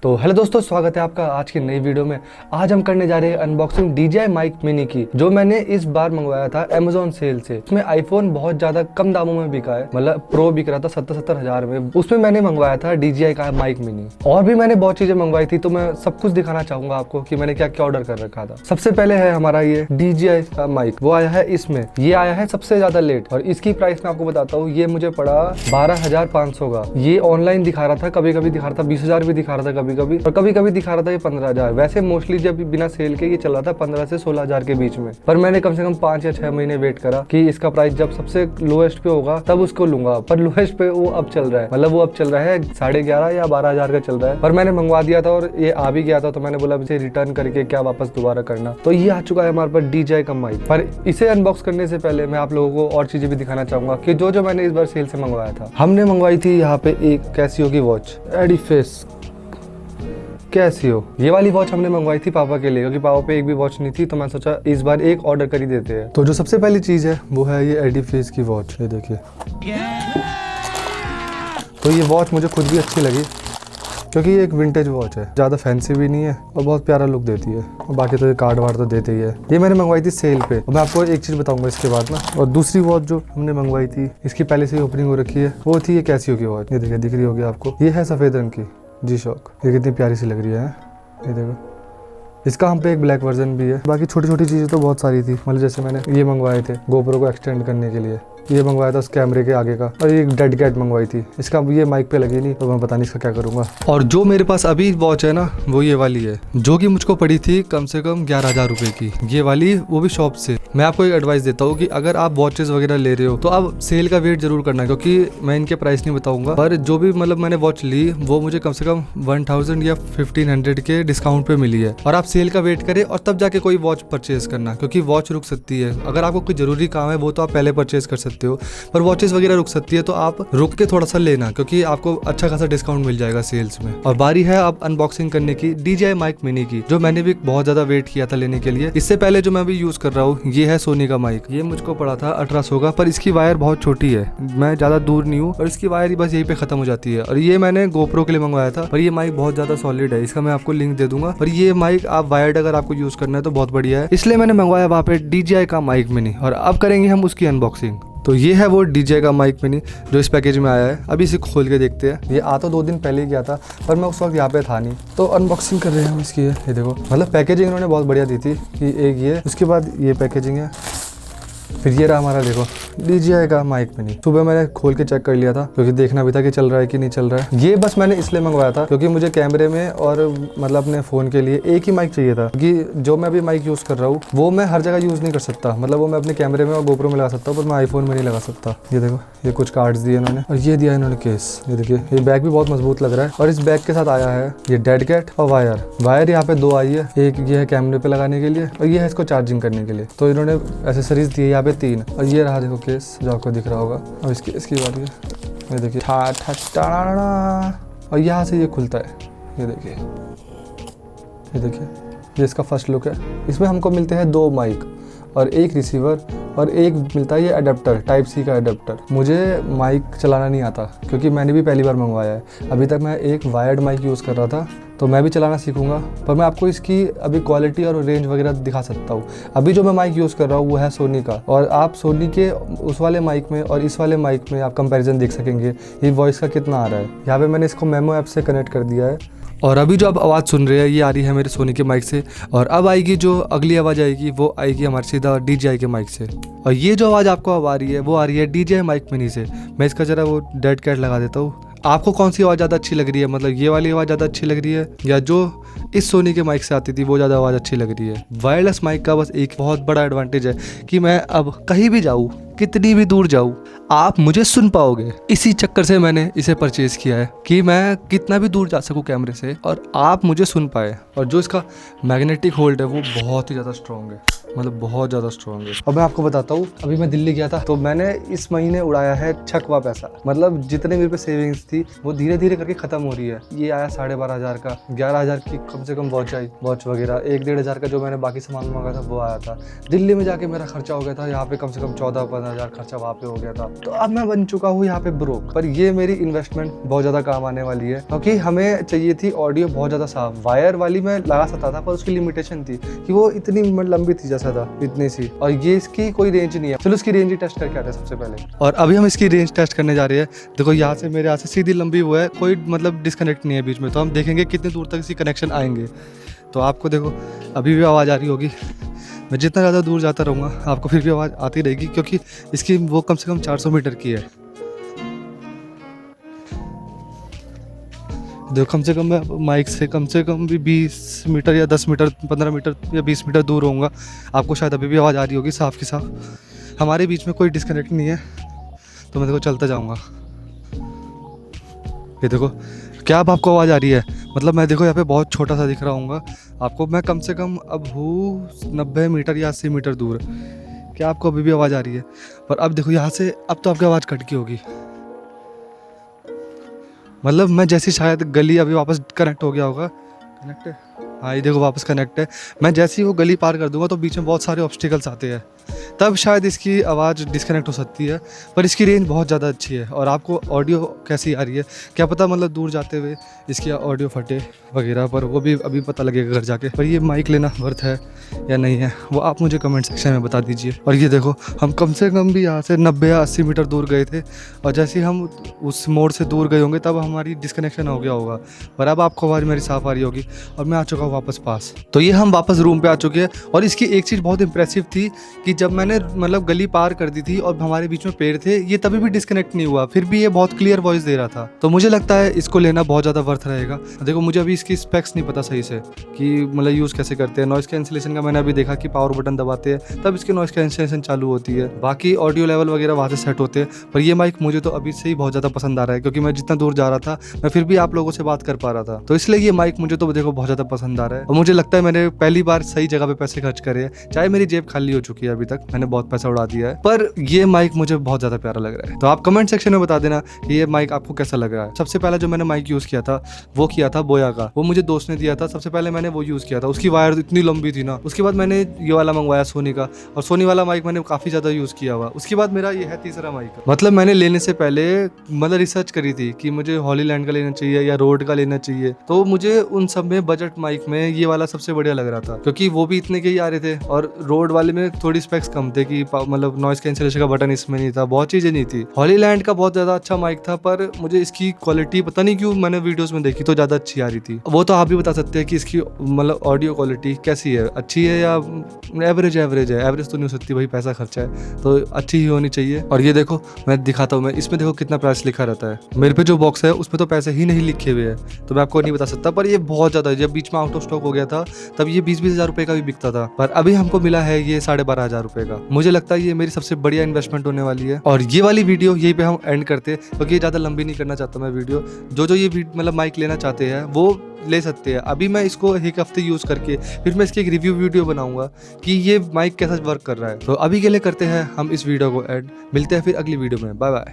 तो हेलो दोस्तों, स्वागत है आपका आज की नई वीडियो में। आज हम करने जा रहे हैं अनबॉक्सिंग DJI माइक मिनी की, जो मैंने इस बार मंगवाया था Amazon सेल से। उसमें आईफोन बहुत ज्यादा कम दामों में बिका है, मतलब प्रो बिक रहा था 70 हजार में। उसमें मैंने मंगवाया था DJI का माइक मिनी। और भी मैंने बहुत चीजें मंगवाई थी, तो मैं सब कुछ दिखाना चाहूंगा आपको कि मैंने क्या क्या ऑर्डर कर रखा था। सबसे पहले है हमारा ये DJI का माइक, वो आया है इसमें। ये आया है सबसे ज्यादा लेट, और इसकी प्राइस मैं आपको बताता हूँ। ये मुझे पड़ा 12,500 का। ये ऑनलाइन दिखा रहा था, कभी कभी दिखा रहा था 20,000 भी दिखा रहा था कभी कभी, और कभी कभी दिखा रहा था ये 15,000। वैसे मोस्टली जब बिना सेल के ये चल रहा था 15 से 16,000 के बीच में। पर मैंने कम से कम 5 या 6 महीने वेट करा कि इसका प्राइस जब सबसे लोएस्ट पे होगा तब उसको लूंगा। पर लोएस्ट पे वो अब चल रहा है, मतलब वो अब चल रहा है 11,500 या 12,000 का चल रहा है। पर मैंने मंगवा दिया था और ये आ भी गया था, तो मैंने बोला इसे रिटर्न करके क्या वापस दोबारा करना। तो ये आ चुका है हमारे पास DJI का माइक। पर इसे अनबॉक्स करने से पहले मैं आप लोगों को और चीजें भी दिखाना चाहूंगा कि जो मैंने इस बार सेल से मंगवाया था। हमने मंगवाई थी यहाँ पे एक कैसियो की वॉच, एडिफेस कैसियो। ये वाली वॉच हमने मंगवाई थी पापा के लिए, क्योंकि पापा पे एक भी वॉच नहीं थी, तो मैं सोचा इस बार एक ऑर्डर कर ही देते हैं। तो जो सबसे पहली चीज है वो है ये एडिफेस की वॉच। ये देखिए, तो ये वॉच मुझे खुद भी अच्छी लगी, क्योंकि ये एक विंटेज वॉच है, ज़्यादा फैंसी भी नहीं है और बहुत प्यारा लुक देती है। और बाकी तो ये कार्ड वार्ड तो देते ही है। ये मैंने मंगवाई थी सेल पे, और मैं आपको एक चीज़ बताऊंगा इसके बाद ना। और दूसरी वॉच जो हमने मंगवाई थी, इसकी पहले से ही ओपनिंग हो रखी है, वो थी ये कैसियो की वॉच। ये देखिए, दिख रही होगी आपको। ये है सफ़ेद रंग की G-Shock। ये कितनी प्यारी सी लग रही है, ये देखो। इसका हम पे एक ब्लैक वर्जन भी है। बाकी छोटी छोटी चीज़ें तो बहुत सारी थी, मतलब जैसे मैंने ये मंगवाए थे GoPro को एक्सटेंड करने के लिए। ये मंगवाया था उस कैमरे के आगे का। और ये डेड कैट मंगवाई थी, इसका ये माइक पे लगी नहीं, तो मैं पता नहीं इसका क्या करूंगा। और जो मेरे पास अभी वॉच है ना, वो ये वाली है, जो कि मुझको पड़ी थी कम से कम 11,000 रुपए की। ये वाली, वो भी शॉप से। मैं आपको एक एडवाइस देता हूँ कि अगर आप वॉचेस वगैरह ले रहे हो तो आप सेल का वेट जरूर करना, क्योंकि मैं इनके प्राइस नहीं बताऊंगा। पर जो भी मतलब मैंने वॉच ली, वो मुझे कम से कम 1,000 या 1,500 के डिस्काउंट पे मिली है। और आप सेल का वेट करें और तब जाके कोई वॉच परचेज करना, क्योंकि वॉच रुक सकती है। अगर आपको कोई जरूरी काम है वो तो आप पहले परचेज कर सकते हो, पर वॉचेस वगैरह रुक सकती है, तो आप रुक के थोड़ा सा लेना, क्योंकि आपको अच्छा खासा डिस्काउंट मिल जाएगा सेल्स में। और बारी है अब अनबॉक्सिंग करने की DJI माइक मिनी की, जो मैंने भी बहुत ज्यादा वेट किया था लेने के लिए। इससे पहले जो मैं अभी यूज कर रहा हूँ, ये है सोनी का माइक। ये मुझको पड़ा था 1800 का, पर इसकी वायर बहुत छोटी है, मैं ज्यादा दूर नहीं हूँ, और इसकी वायर ही बस यहीं पे खत्म हो जाती है। और ये मैंने GoPro के लिए मंगवाया था, पर ये माइक बहुत ज्यादा सॉलिड है, इसका मैं आपको लिंक दे दूंगा। और ये माइक आप वायर्ड अगर आपको यूज करना है तो बहुत बढ़िया है, इसलिए मैंने मंगवाया वहाँ पे DJI का माइक मिनी। और अब करेंगे हम उसकी अनबॉक्सिंग। तो ये है वो DJI का माइक मिनी जो इस पैकेज में आया है। अभी इसे खोल के देखते हैं। ये आ तो 2 दिन पहले ही गया था, पर मैं उस वक्त यहाँ पे था नहीं, तो अनबॉक्सिंग कर रहे हैं हम इसकी। ये देखो, मतलब पैकेजिंग इन्होंने बहुत बढ़िया दी थी कि एक ये, उसके बाद ये पैकेजिंग है, फिर ये रहा हमारा देखो DJI का माइक मिनी। सुबह मैंने खोल के चेक कर लिया था, क्योंकि देखना भी था कि चल रहा है कि नहीं चल रहा है। ये बस मैंने इसलिए मंगवाया था क्योंकि मुझे कैमरे में और मतलब अपने फ़ोन के लिए एक ही माइक चाहिए था, क्योंकि जो मैं अभी माइक यूज़ कर रहा हूँ वो मैं हर जगह यूज़ नहीं कर सकता। मतलब वो मैं अपने कैमरे में और GoPro में लगा सकता हूँ, पर मैं आईफोन में नहीं लगा सकता। ये देखो, ये कुछ कार्ड्स दिए इन्होंने, और ये दिया इन्होंने केस। ये देखिए, ये बैग भी बहुत मजबूत लग रहा है। और इस बैग के साथ आया है ये डेड कैट और वायर यहाँ पे 2 आई है। एक ये है कैमरे पे लगाने के लिए, और ये है इसको चार्जिंग करने के लिए। तो इन्होंने एसेसरीज दी है यहाँ पे 3। और ये रहा देखो केस, जो आपको दिख रहा होगा। अब इसकी बारी है, ये देखिए, और यहाँ से ये खुलता है। ये देखिए, ये इसका फर्स्ट लुक है। इसमें हमको मिलते हैं 2 माइक और एक रिसीवर, और एक मिलता है ये अडेप्टर, टाइप C का अडेप्टर। मुझे माइक चलाना नहीं आता, क्योंकि मैंने भी पहली बार मंगवाया है। अभी तक मैं एक वायर्ड माइक यूज़ कर रहा था, तो मैं भी चलाना सीखूंगा। पर मैं आपको इसकी अभी क्वालिटी और रेंज वगैरह दिखा सकता हूँ। अभी जो मैं माइक यूज़ कर रहा हूँ वो है सोनी का, और आप सोनी के उस वाले माइक में और इस वाले माइक में आप कंपैरिजन देख सकेंगे ये वॉइस का कितना आ रहा है। यहाँ पे मैंने इसको मेमो ऐप से कनेक्ट कर दिया है, और अभी जो आप आवाज़ सुन रहे हैं ये आ रही है मेरे सोनी के माइक से। और अब आएगी जो अगली आवाज़ आएगी, वो आएगी हमारे सीधा DJI के माइक से। और ये जो आवाज़ आपको अब आ रही है वो आ रही है DJI माइक मिनी से। मैं इसका जरा वो डेड कैट लगा देता हूँ। आपको कौन सी आवाज़ ज़्यादा अच्छी लग रही है? मतलब ये वाली आवाज़ ज़्यादा अच्छी लग रही है, या जो इस सोनी के माइक से आती थी वो ज़्यादा आवाज़ अच्छी लग रही है? वायरलेस माइक का बस एक बहुत बड़ा एडवांटेज है कि मैं अब कहीं भी जाऊँ, कितनी भी दूर जाऊँ, आप मुझे सुन पाओगे। इसी चक्कर से मैंने इसे परचेज किया है कि मैं कितना भी दूर जा सकूँ कैमरे से और आप मुझे सुन पाए। और जो इसका मैग्नेटिक होल्ड है वो बहुत ही ज़्यादा स्ट्रॉन्ग है। मतलब बहुत ज़्यादा स्ट्रॉन्ग है। अब मैं आपको बताता हूँ, अभी मैं दिल्ली गया था तो मैंने इस महीने उड़ाया है छकवा पैसा। मतलब जितने मेरे पे सेविंग्स थी वो धीरे धीरे करके ख़त्म हो रही है। ये आया 12,500 का, 11,000 की कम से कम वॉच आई, वॉच वगैरह 1-1.5 का जो मैंने बाकी सामान मंगाया था वो आया था। दिल्ली में जाके मेरा खर्चा हो गया था यहाँ पे कम से कम 14-15,000 खर्चा वहाँ पे हो गया था। तो अब मैं बन चुका हूँ यहाँ पे ब्रोक। पर ये मेरी इन्वेस्टमेंट बहुत ज़्यादा काम आने वाली है, क्योंकि हमें चाहिए थी ऑडियो बहुत ज़्यादा साफ। वायर वाली मैं लगा सकता था पर उसकी लिमिटेशन थी कि वो इतनी लंबी थी जैसा था, इतनी सी, और ये इसकी कोई रेंज नहीं है। चलो इसकी रेंज ही टेस्ट करके आते हैं सबसे पहले। और अभी हम इसकी रेंज टेस्ट करने जा रहे हैं। देखो यहाँ से मेरे यहाँ से सीधी लंबी वो है, कोई मतलब डिस्कनेक्ट नहीं है बीच में। तो हम देखेंगे कितने दूर तक इसकी कनेक्शन आएंगे। तो आपको देखो अभी भी आवाज़ आ रही होगी। मैं जितना ज़्यादा दूर जाता रहूँगा आपको फिर भी आवाज़ आती रहेगी, क्योंकि इसकी वो कम से कम 400 मीटर की है। देखो कम से कम मैं माइक से कम भी 20 मीटर या 10 मीटर, 15 मीटर या 20 मीटर दूर होऊंगा। आपको शायद अभी भी आवाज़ आ रही होगी साफ़ की साफ। हमारे बीच में कोई डिस्कनेक्ट नहीं है, तो मैं देखो चलता जाऊंगा। ये देखो क्या अब आपको आवाज़ आ रही है? मतलब मैं देखो यहाँ पे बहुत छोटा सा दिख रहा हूँ आपको। मैं कम से कम अब हूँ 90 मीटर या 80 मीटर दूर। क्या आपको अभी भी आवाज़ आ रही है? पर अब देखो यहाँ से अब तो आपकी आवाज़ कट की होगी। मतलब मैं जैसी शायद गली अभी वापस कनेक्ट हो गया होगा। कनेक्ट है, हाँ ये देखो वापस कनेक्ट है। मैं जैसे ही वो गली पार कर दूंगा तो बीच में बहुत सारे ऑब्स्टिकल्स आते हैं, तब शायद इसकी आवाज़ डिस्कनेक्ट हो सकती है। पर इसकी रेंज बहुत ज़्यादा अच्छी है। और आपको ऑडियो कैसी आ रही है क्या पता, मतलब दूर जाते हुए इसकी ऑडियो फटे वगैरह, पर वो भी अभी पता लगेगा घर जाके। पर ये माइक लेना वर्थ है या नहीं है वो आप मुझे कमेंट सेक्शन में बता दीजिए। और ये देखो हम कम से कम भी यहाँ से 90 या 80 मीटर दूर गए थे, और जैसे ही हम उस मोड़ से दूर गए होंगे तब हमारी डिस्कनेक्शन हो गया होगा। पर अब आपको आवाज़ मेरी साफ़ आ रही होगी और मैं आ चुका हूँ वापस पास। तो ये हम वापस रूम पे आ चुके हैं। और इसकी एक चीज़ बहुत इंप्रेसिव थी कि जब मैंने मतलब गली पार कर दी थी और हमारे बीच में पेड़ थे, ये तभी भी डिस्कनेक्ट नहीं हुआ, फिर भी ये बहुत क्लियर वॉइस दे रहा था। तो मुझे लगता है इसको लेना बहुत ज़्यादा वर्थ रहेगा। देखो मुझे अभी इसकी स्पेक्स नहीं पता सही से कि मतलब यूज़ कैसे करते हैं। नॉइस कैंसिलेशन का मैंने अभी देखा कि पावर बटन दबाते हैं तब इसकी नॉइस कैंसिलेशन चालू होती है, बाकी ऑडियो लेवल वगैरह वहाँ से सेट होते हैं। पर ये माइक मुझे तो अभी से ही बहुत ज़्यादा पसंद आ रहा है, क्योंकि मैं जितना दूर जा रहा था मैं फिर भी आप लोगों से बात कर पा रहा था। तो इसलिए ये माइक मुझे तो देखो बहुत ज़्यादा पसंद आ रहा है। और मुझे लगता है मैंने पहली बार सही जगह पे पैसे खर्च करे हैं। चाहे मेरी जेब खाली हो चुकी है, अभी तक मैंने बहुत पैसा उड़ा दिया है, पर ये माइक मुझे बहुत ज़्यादा प्यारा लग रहा है। तो आप कमेंट सेक्शन में बता देना कि ये माइक आपको कैसा लग रहा है। सबसे पहला जो मैंने माइक यूज़ किया था वो किया था बोया का, वो मुझे दोस्त ने दिया था। सबसे पहले मैंने वो यूज़ किया था, उसकी वायर इतनी लंबी थी ना। उसके बाद मैंने ये वाला मंगवाया सोनी का, और सोनी वाला माइक मैंने काफ़ी ज़्यादा यूज़ किया हुआ। उसके बाद मेरा ये है तीसरा माइक। मतलब मैंने लेने से पहले मतलब रिसर्च करी थी कि मुझे हॉलीलैंड का लेना चाहिए या रोड का लेना चाहिए। तो मुझे उन सब में बजट माइक में ये वाला सबसे बढ़िया लग रहा था, क्योंकि वो भी इतने के ही आ रहे थे और रोड वाले में थोड़ी स्पेक्स कम थे कि मतलब नॉइस कैंसिलेशन का बटन इसमें नहीं था, बहुत चीज़ें नहीं थी। हॉलीलैंड का बहुत ज़्यादा अच्छा माइक था, पर मुझे इसकी क्वालिटी पता नहीं क्यों मैंने वीडियोस में देखी तो ज़्यादा अच्छी आ रही थी। वो तो आप भी बता सकते हैं कि इसकी मतलब ऑडियो क्वालिटी कैसी है, अच्छी है या एवरेज है। एवरेज तो नहीं हो सकती भाई, पैसा खर्चा है तो अच्छी ही होनी चाहिए। और ये देखो मैं दिखाता हूँ, मैं इसमें देखो कितना प्राइस लिखा रहता है। मेरे पे जो बॉक्स है उसमें तो पैसे ही नहीं लिखे हुए हैं, तो मैं आपको नहीं बता सकता। पर ये बहुत ज़्यादा, जब बीच में आउट ऑफ स्टॉक हो गया था तब ये 20-20 हज़ार रुपये का भी बिकता था, पर अभी हमको मिला है ये 12,500 रुपये का। मुझे लगता है ये मेरी सबसे बढ़िया इन्वेस्टमेंट होने वाली है। और ये वाली वीडियो यहीं पे हम एंड करते हैं, क्योंकि ये ज़्यादा लंबी नहीं करना चाहता मैं वीडियो। जो ये मतलब माइक लेना चाहते हैं वो ले सकते हैं। अभी मैं इसको एक हफ्ते यूज़ करके फिर मैं इसकी एक रिव्यू वीडियो बनाऊंगा कि ये माइक कैसा वर्क कर रहा है। तो अभी के लिए करते हैं हम इस वीडियो को एंड, मिलते हैं फिर अगली वीडियो में। Bye bye.